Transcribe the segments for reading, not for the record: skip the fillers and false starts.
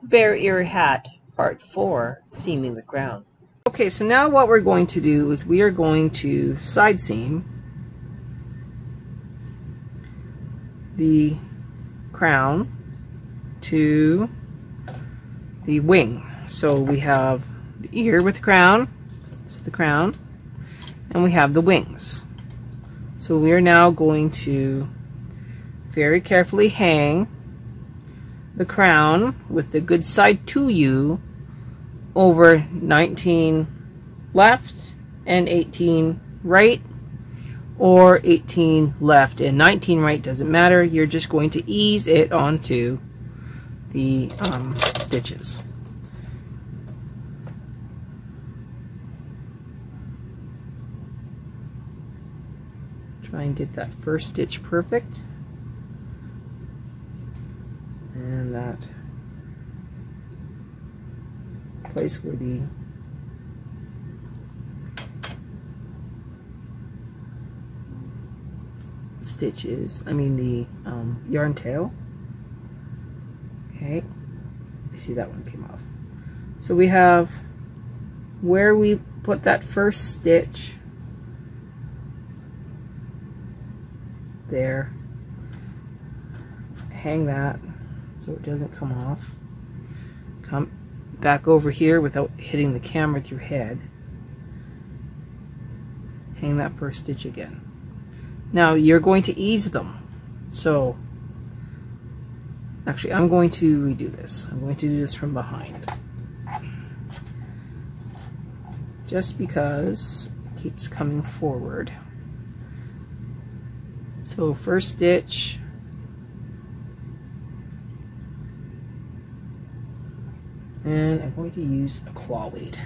Bear Ear Hat, Part 4, Seaming the Crown. Okay, so now what we're going to do is we are going to side seam the crown to the wing. So we have the ear with the crown, this is the crown, and we have the wings. So we are now going to very carefully hang the crown with the good side to you over 19 left and 18 right, or 18 left and 19 right, doesn't matter. You're just going to ease it onto the stitches. Try and get that first stitch perfect, and that place where the stitch is, the yarn tail. Okay, I see that one came off. So we have where we put that first stitch there, hang that so it doesn't come off. Come back over here without hitting the camera with your head. Hang that first stitch again. Now you're going to ease them. So actually I'm going to redo this. I'm going to do this from behind, just because it keeps coming forward. So first stitch, and I'm going to use a claw weight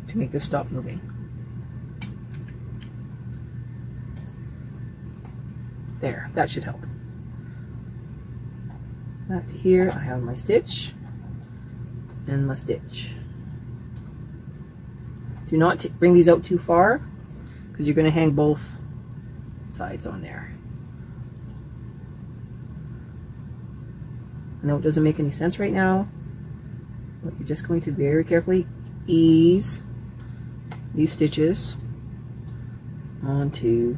to make this stop moving. There, that should help. Back to here, I have my stitch and my stitch. Do not bring these out too far, because you're going to hang both sides on there. I know it doesn't make any sense right now, but you're just going to very carefully ease these stitches onto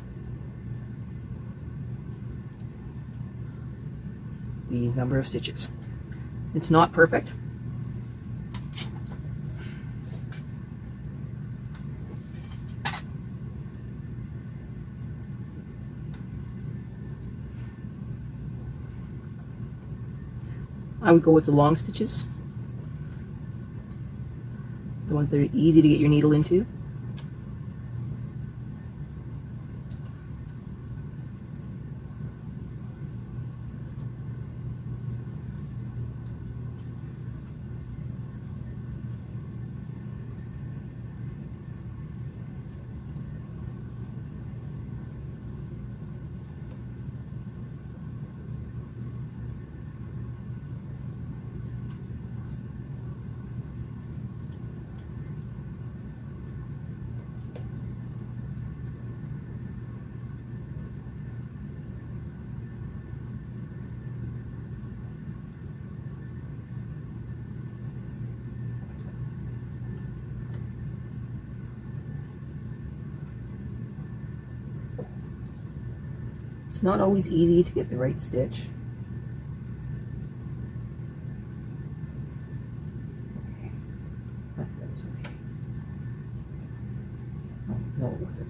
the number of stitches. It's not perfect. I would go with the long stitches, the ones that are easy to get your needle into. It's not always easy to get the right stitch. Okay. I think that was okay. Oh, no, it wasn't.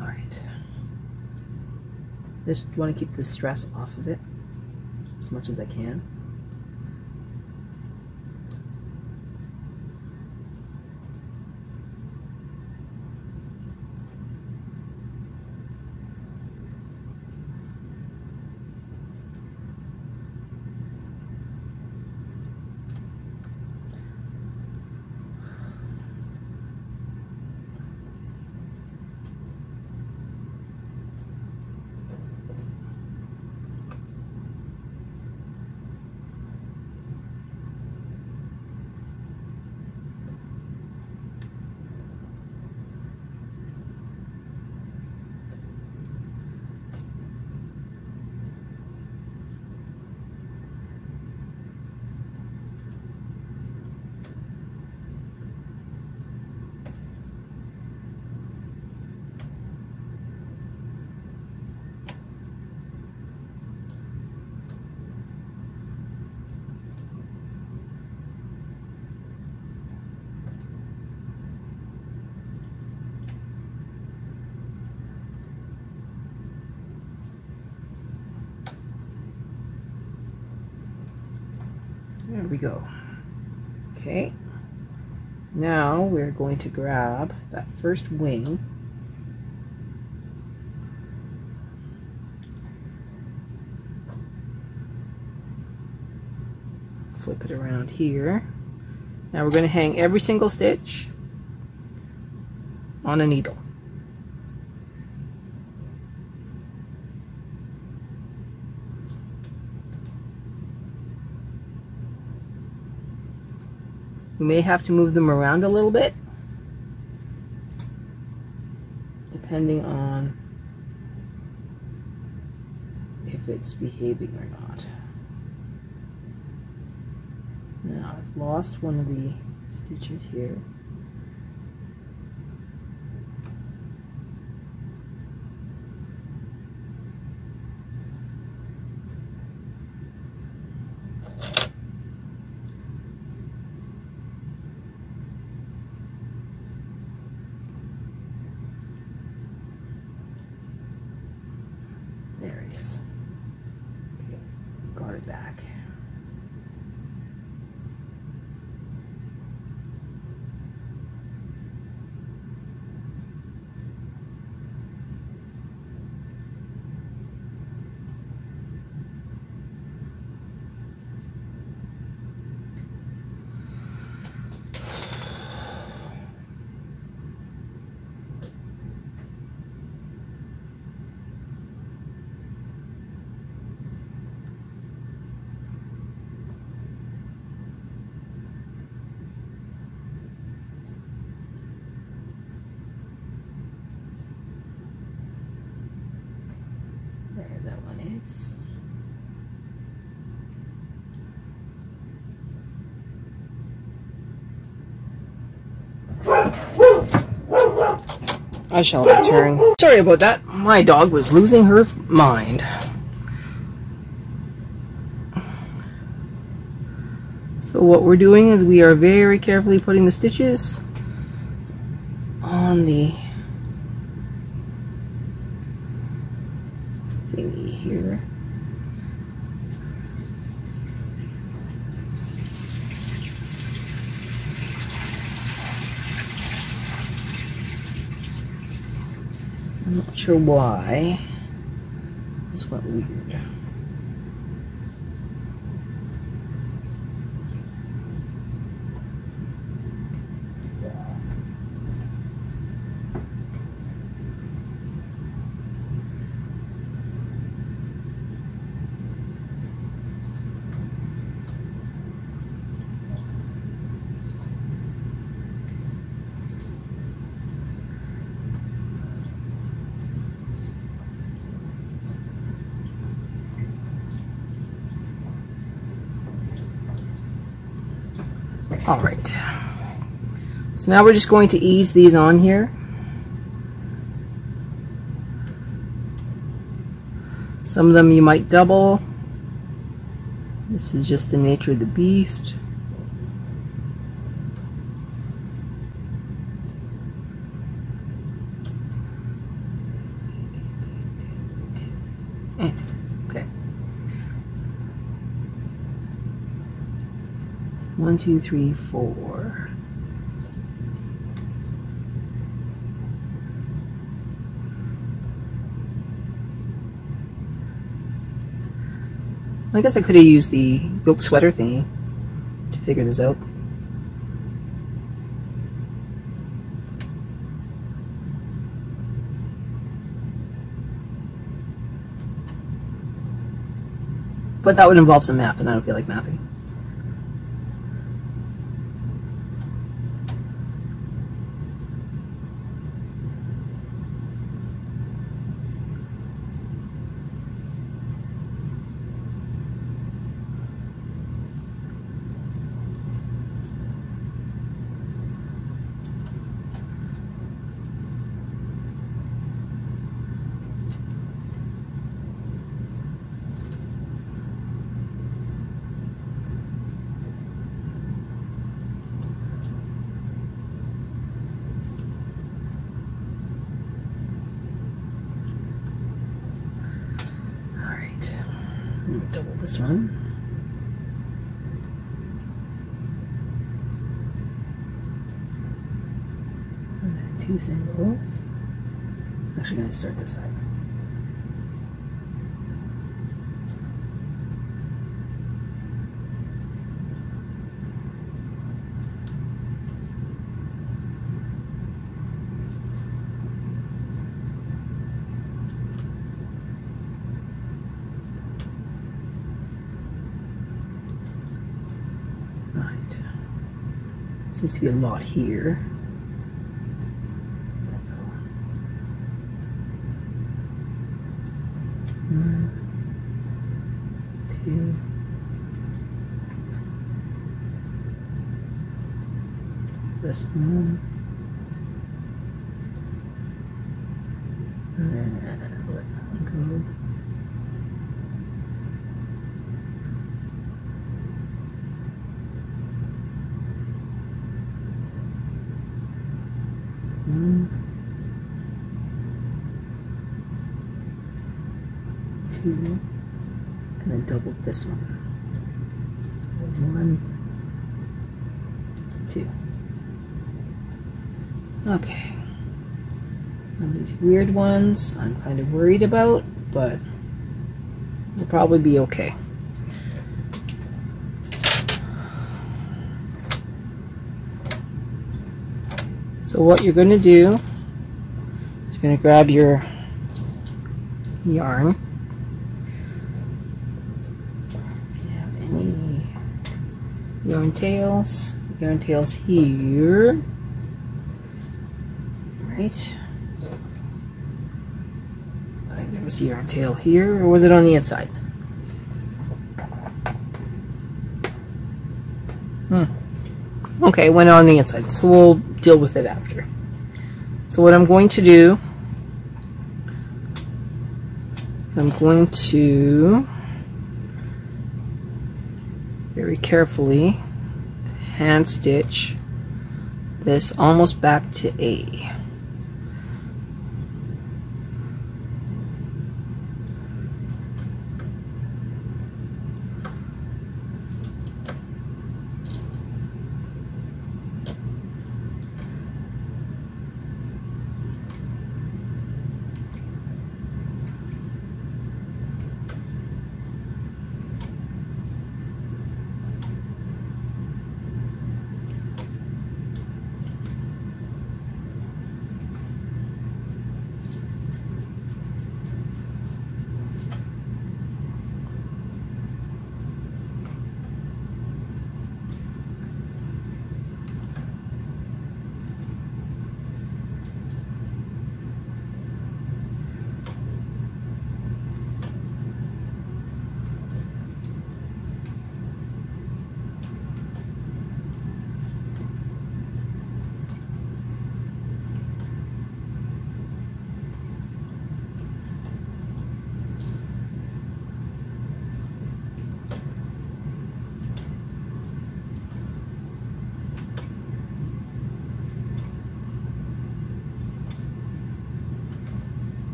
All right. Just want to keep the stress off of it as much as I can. we go. Okay, now we're going to grab that first wing, flip it around here. Now we're going to hang every single stitch on a needle. You may have to move them around a little bit, depending on if it's behaving or not. Now I've lost one of the stitches here. There it is. Okay, got it back. There that one is. I shall return. Sorry about that. My dog was losing her mind. So what we're doing is we are very carefully putting the stitches on the thingy here. I'm not sure why. This went weird. All right, so now we're just going to ease these on here. Some of them you might double. This is just the nature of the beast. Okay. 1, 2, 3, 4. I guess I could have used the yoke sweater thingy to figure this out. But that would involve some math, and I don't feel like mathing. Double this one. 2 singles. I'm actually going to start this side. Right. Seems to be a lot here. This one, and let that one go. One, 2, and then double this one. So 1, 2. Okay. Now these weird ones I'm kind of worried about, but we'll probably be okay. So what you're going to do is you're going to grab your yarn. If you have any yarn tails here. Right. I think there was a yarn tail here, or was it on the inside? Okay, it went on the inside, so we'll deal with it after. So what I'm going to do, I'm going to very carefully hand stitch this almost back to A.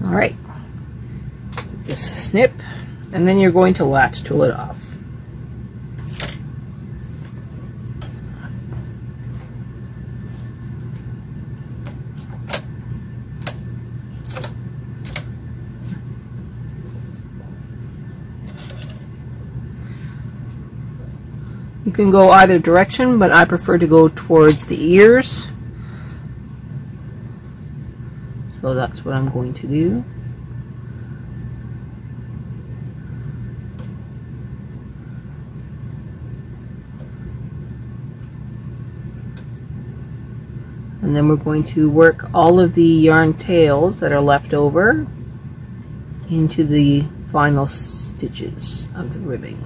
Alright, this is snip, and then you're going to latch tool it off. You can go either direction, but I prefer to go towards the ears. So that's what I'm going to do. And then we're going to work all of the yarn tails that are left over into the final stitches of the ribbing.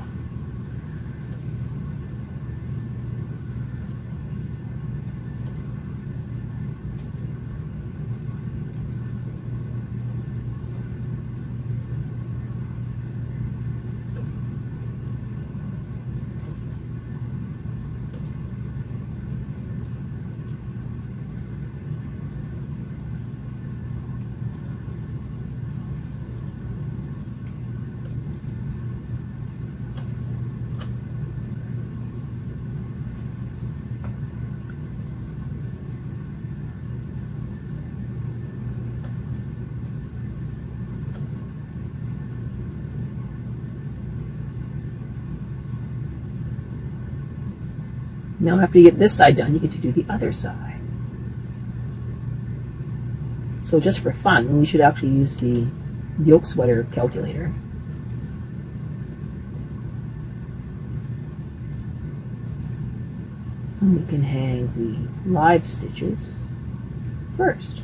Now after you get this side done, you get to do the other side. So just for fun, we should actually use the yoke sweater calculator. And we can hang the live stitches first.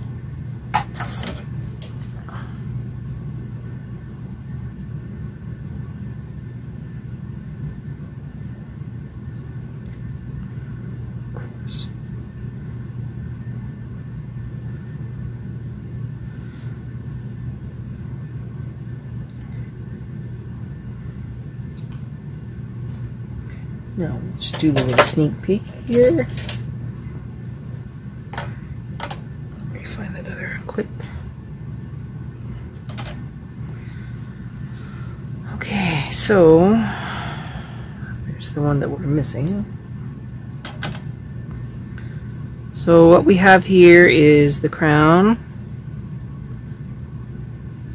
Now let's do a little sneak peek here. Let me find that other clip. Okay, so there's the one that we're missing. So what we have here is the crown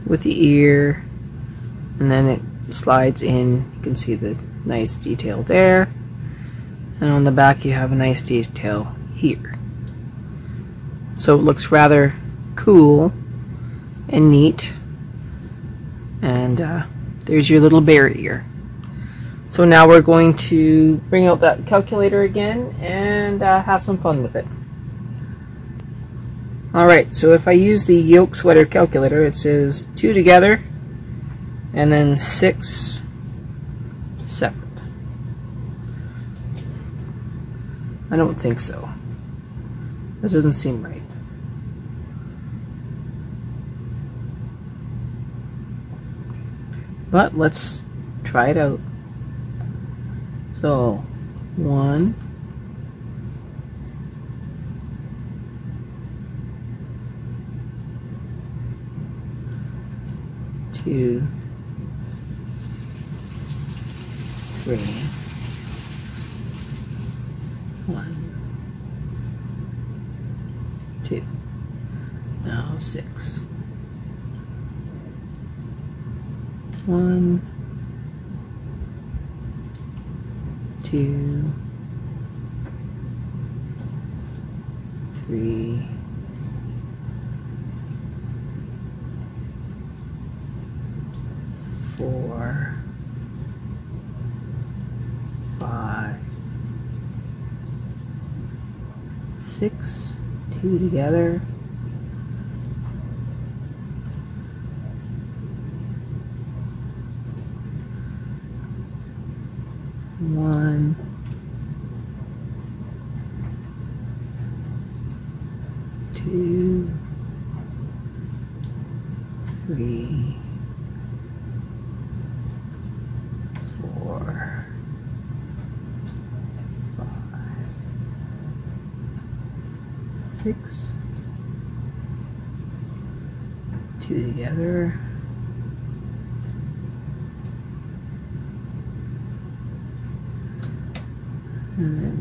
with the ear, and then it slides in. You can see the nice detail there, and on the back you have a nice detail here. So it looks rather cool and neat, and there's your little bear ear. So now we're going to bring out that calculator again and have some fun with it. Alright, so if I use the yoke sweater calculator, it says 2 together and then 6 separate. I don't think so. That doesn't seem right. But let's try it out. So 1, 2, 3, 1, 2. Now 6. 1, 2, 3, 4, 5, 6, 2 together, 1, 2, 3, 4, 5, 6, 2 together,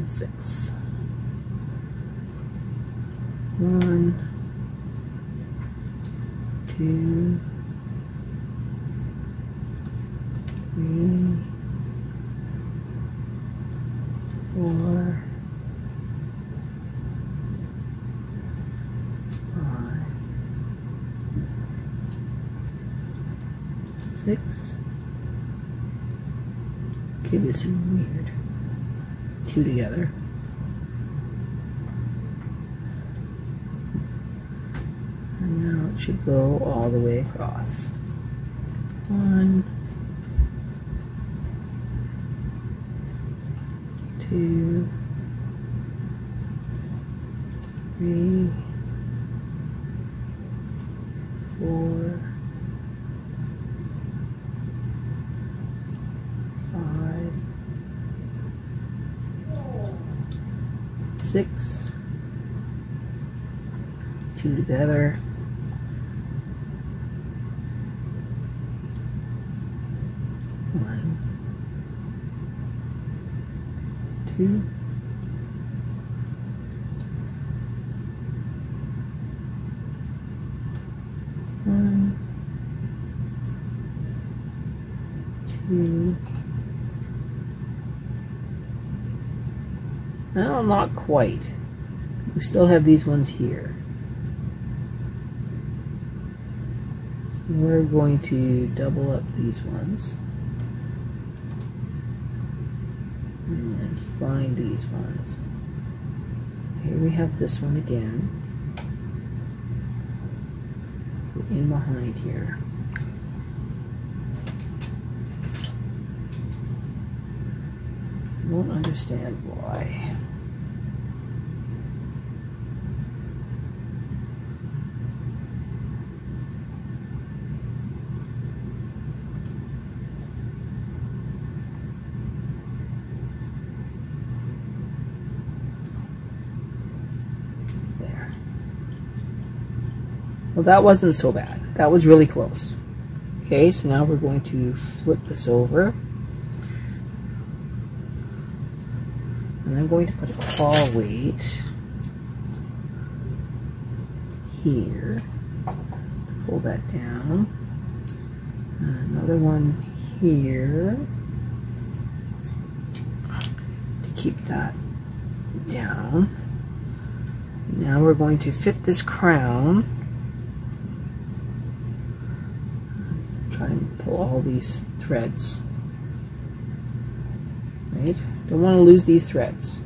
6. 1, 2, 3, 4, 5, 6. Okay, this is weird. 2 together. And now it should go all the way across. 1, 2, 3, 4, 5, 6, 2 together, 1, 2, 1, 2, Well, not quite. We still have these ones here. So we're going to double up these ones. And find these ones. Here we have this one again. Go in behind here. I don't understand why. There. Well, that wasn't so bad. That was really close. Okay, so now we're going to flip this over. And I'm going to put a claw weight here. Pull that down. Another one here to keep that down. Now we're going to fit this crown. Try and pull all these threads. Right? Don't want to lose these threads.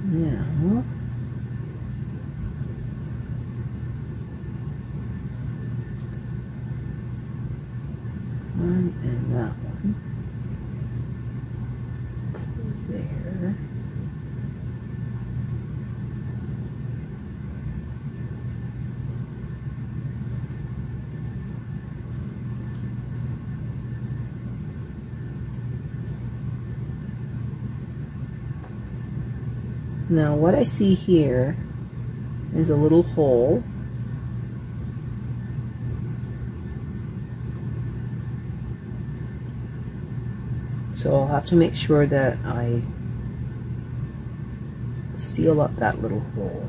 Now, one and that one there. Now what I see here is a little hole. So I'll have to make sure that I seal up that little hole.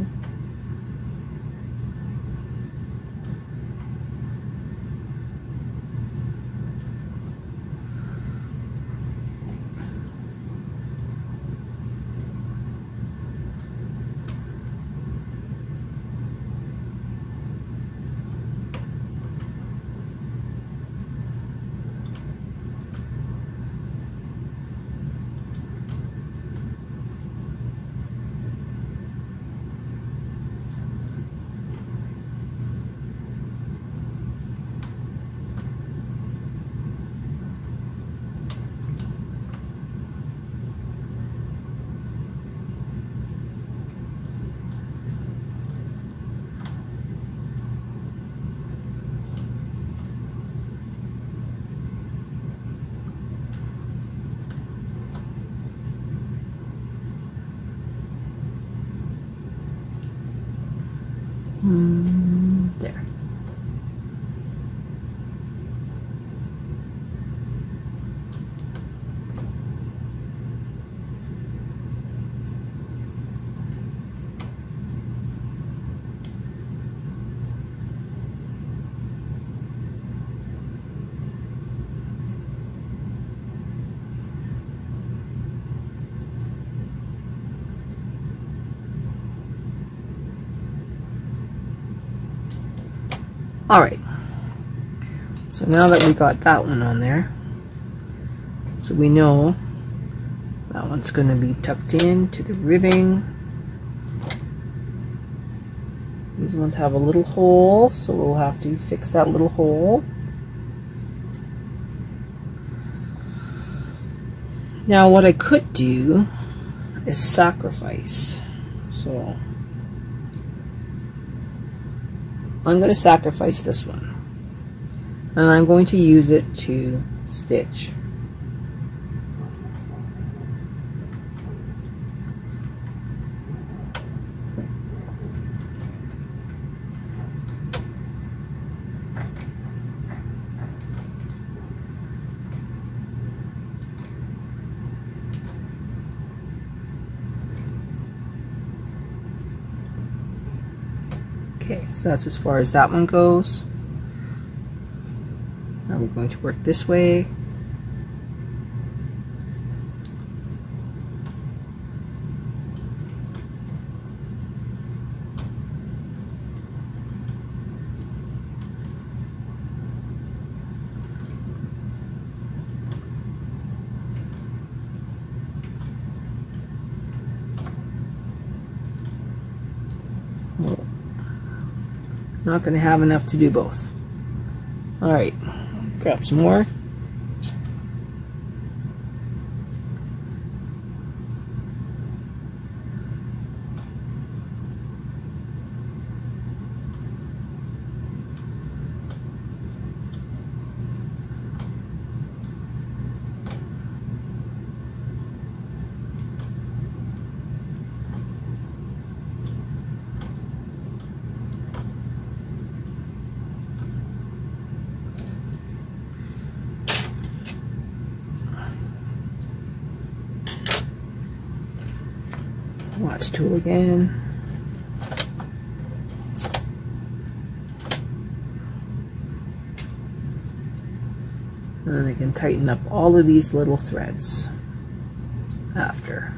There. All right, so now that we got that one on there, so we know that one's going to be tucked in to the ribbing. These ones have a little hole, so we'll have to fix that little hole. Now what I could do is sacrifice. So I'm going to sacrifice this one, and I'm going to use it to stitch. Okay, so that's as far as that one goes. Now we're going to work this way. Not going to have enough to do both. All right, grab some more. Watch tool again. And then I can tighten up all of these little threads after.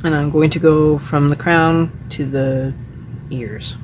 And I'm going to go from the crown to the ears.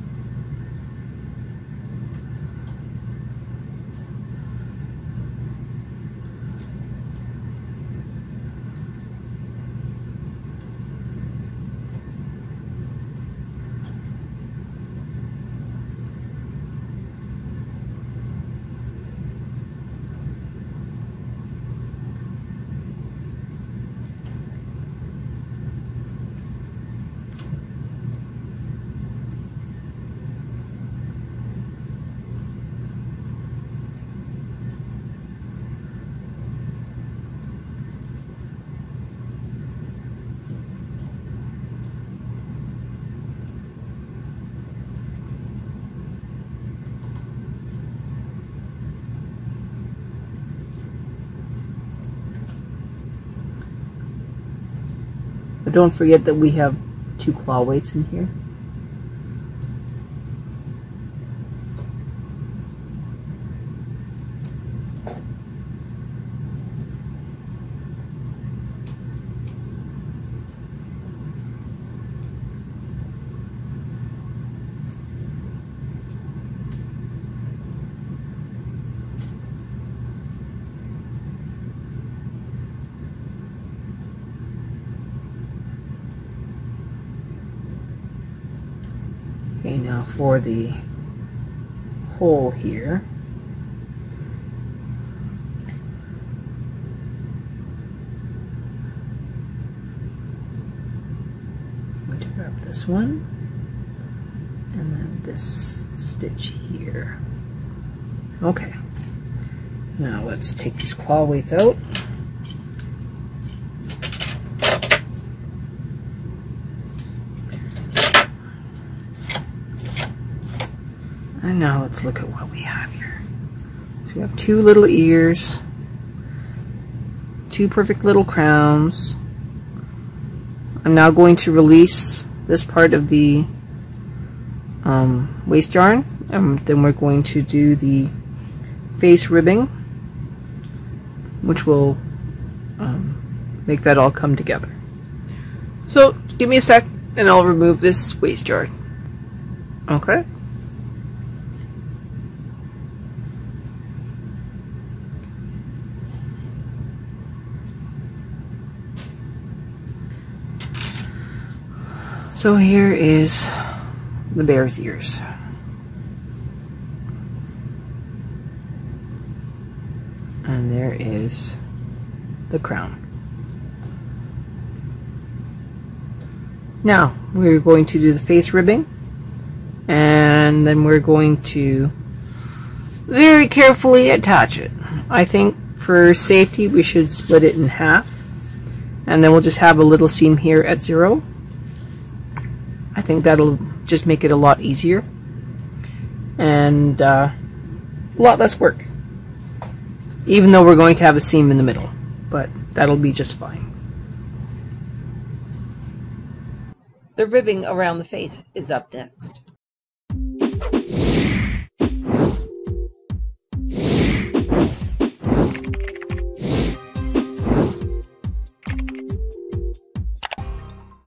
But don't forget that we have 2 claw weights in here. Okay, now for the hole here. I'm going to grab this one and then this stitch here. Okay, now let's take these claw weights out. And now let's look at what we have here. So we have 2 little ears, 2 perfect little crowns. I'm now going to release this part of the waist yarn, and then we're going to do the face ribbing, which will make that all come together. So give me a sec And I'll remove this waste yard. Okay. So here is the bear's ears. And there is the crown. Now we're going to do the face ribbing, and then we're going to very carefully attach it. I think for safety we should split it in half, and then we'll just have a little seam here at 0. I think that'll just make it a lot easier and a lot less work, even though we're going to have a seam in the middle, but that'll be just fine. The ribbing around the face is up next.